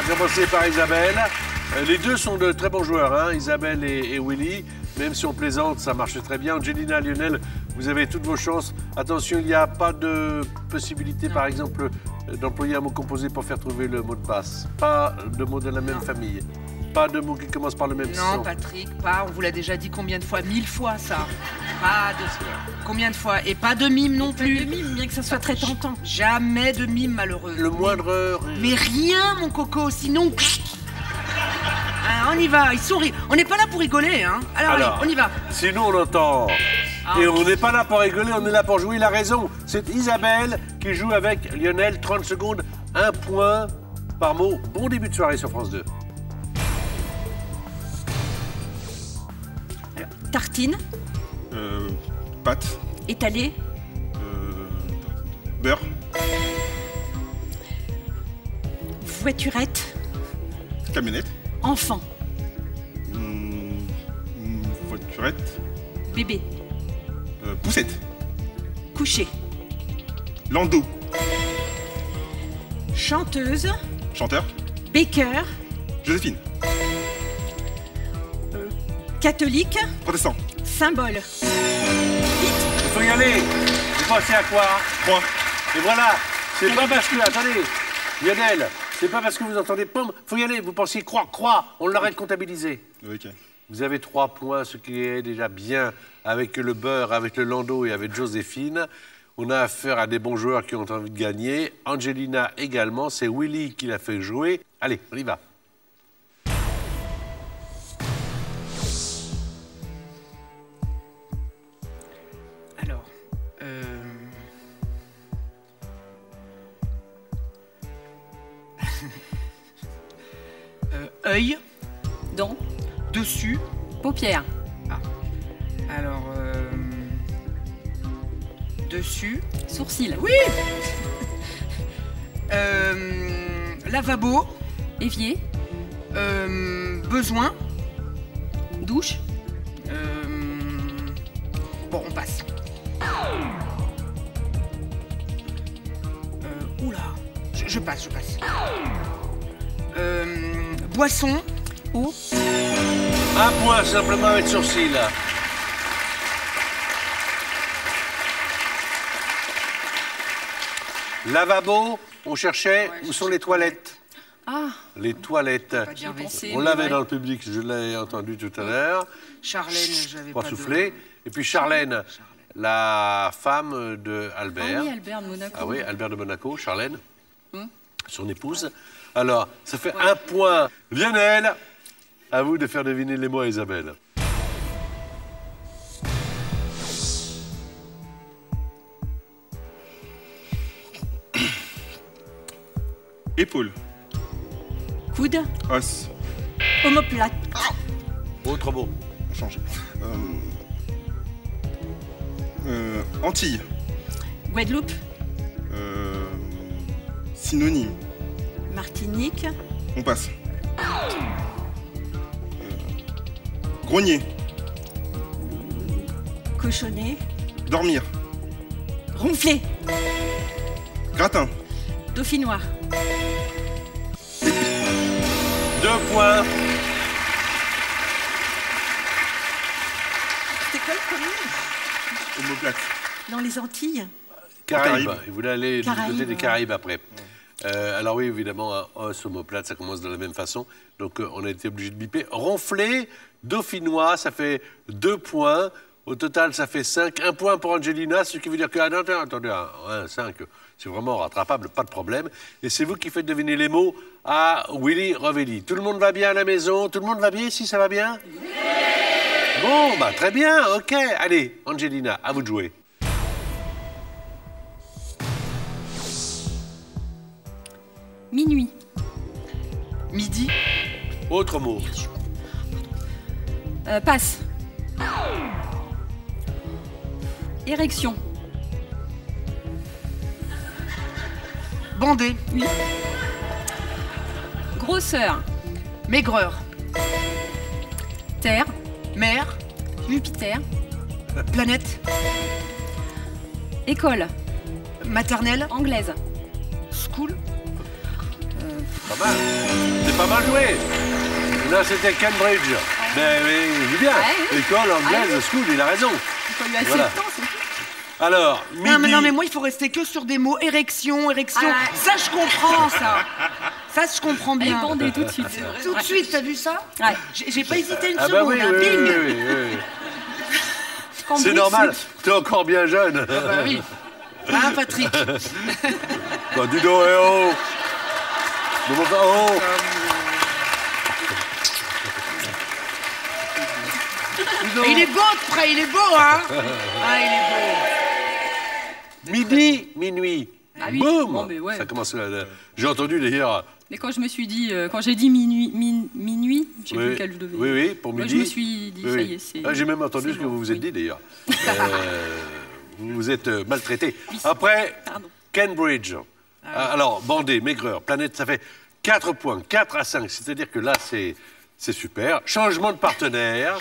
va commencer par Isabelle. Les deux sont de très bons joueurs, hein, Isabelle et Willy. Même si on plaisante, ça marche très bien. Angelina, Lionel, vous avez toutes vos chances. Attention, il n'y a pas de possibilité, par exemple, d'employer un mot composé pour faire trouver le mot de passe. Pas de mots de la même famille. Pas de mots qui commencent par le même son. Non, Patrick, pas. On vous l'a déjà dit combien de fois? 1000 fois, ça. Pas de... Combien de fois? Et pas de mime non plus. Pas de mime, bien que ça soit très tentant. Jamais de mime, malheureux. Le moindre... Mais rien, mon coco, sinon... Ah, on y va, il sourit. On n'est pas là pour rigoler, hein. Alors, allez, on y va. Sinon, on entend. Et on n'est pas là pour rigoler, on est là pour jouer. Il a raison. C'est Isabelle qui joue avec Lionel. 30 secondes, 1 point par mot. Bon début de soirée sur France 2. Alors, tartine. Pâte. Étalée. Beurre. Voiturette. Camionnette. Enfant. Voiturette. Bébé. Poussette. Coucher. Landau. Chanteuse. Chanteur. Baker. Joséphine. Catholique. Protestant. Symbole. Il faut y aller. Vous pensez à quoi? Croix. Et voilà. C'est pas parce que... Attendez. Lionel, c'est pas parce que vous entendez pomme. Faut y aller. Vous pensiez croix. On l'aurait comptabilisé. Ok. Vous avez 3 points, ce qui est déjà bien avec le beurre, avec le Landau et avec Joséphine. On a affaire à des bons joueurs qui ont envie de gagner. Angelina également. C'est Willy qui l'a fait jouer. Allez, on y va. Alors, œil, Dents. dessus. Paupières. Alors, dessus. Sourcils. Oui. Lavabo. Évier. Besoin. Douche. Bon, on passe. Oula. Je passe. Boisson. Eau. 1 point simplement avec sourcil. Lavabo, on cherchait. Ouais, Où sont les toilettes? Ah. Les toilettes. Pas dire WC. On l'avait dans le public, je l'ai entendu tout à l'heure. Charlène, j'avais Pas pas soufflé. Et puis Charlène, la femme de Albert. Ah oui, Albert de Monaco. Ah oui, Albert de Monaco, Charlène, son épouse. Alors, ça fait 1 point. Lionel, à vous de faire deviner les mots à Isabelle. Épaule. Coude. Os. Omoplate. Autre mot. On change. Antilles. Guadeloupe. Synonyme. Martinique. On passe. Grogner. Cochonnet. Dormir. Ronfler. Gratin. Dauphinois. 2 points. C'était quoi le premier? Omoplate. Dans les Antilles. Caraïbes. Il voulait aller du côté Caraïbes, des Caraïbes après. Alors oui, évidemment, un os, omoplate, ça commence de la même façon. Donc on a été obligé de biper. Ronfler, dauphinois, ça fait 2 points. Au total, ça fait 5. 1 point pour Angelina, ce qui veut dire que... Ah, non, attendez, 5, c'est vraiment rattrapable, pas de problème. Et c'est vous qui faites deviner les mots à Willy Rovelli. Tout le monde va bien à la maison? Tout le monde va bien ici, ça va bien? Oui. Bon, bah très bien, ok. Allez, Angelina, à vous de jouer. Minuit. Midi. Autre mot. Passe. Érection. Bandé. Oui. Grosseur. Maigreur. Terre. Mer. Jupiter. Planète. École. Maternelle. Anglaise. School. Pas mal. C'est pas mal joué. Là, c'était Cambridge. Mais il est bien. Ouais. École anglaise, school, il a raison. Il faut lui assez Voilà. de temps, c'est tout. Alors, midi. Non, mais moi, il faut rester que sur des mots. Érection. Ah. Ça, je comprends, ça. Ça, je comprends Elle est bien. bandée tout de suite. Tout de suite, t'as vu ça? Ouais. J'ai pas hésité une Ah bah seconde, oui, hein, oui, bing. oui, oui, oui. Cambridge, C'est normal, t'es encore bien jeune. Bah oui. Hein, Patrick? Bah, dis donc, eh oh. Non, mais enfin, oh. Dis donc. Et il est beau de près, il est beau, hein? Ah, il est beau. Midi, minuit. Ah oui. Boum. Bon, mais ouais. Ça commence. J'ai entendu d'ailleurs. Mais quand je me suis dit, quand j'ai dit minuit, je sais plus lequel je devais. Oui, pour Moi, midi. je me suis dit, Oui, ça oui. y est, c'est. Ah, j'ai même entendu c'est ce que bon, vous vous êtes oui. dit d'ailleurs. Vous vous êtes maltraité. Après, Pardon. Cambridge. Alors, bandé, maigreur, planète, ça fait 4 points, 4 à 5. C'est-à-dire que là, c'est super. Changement de partenaire.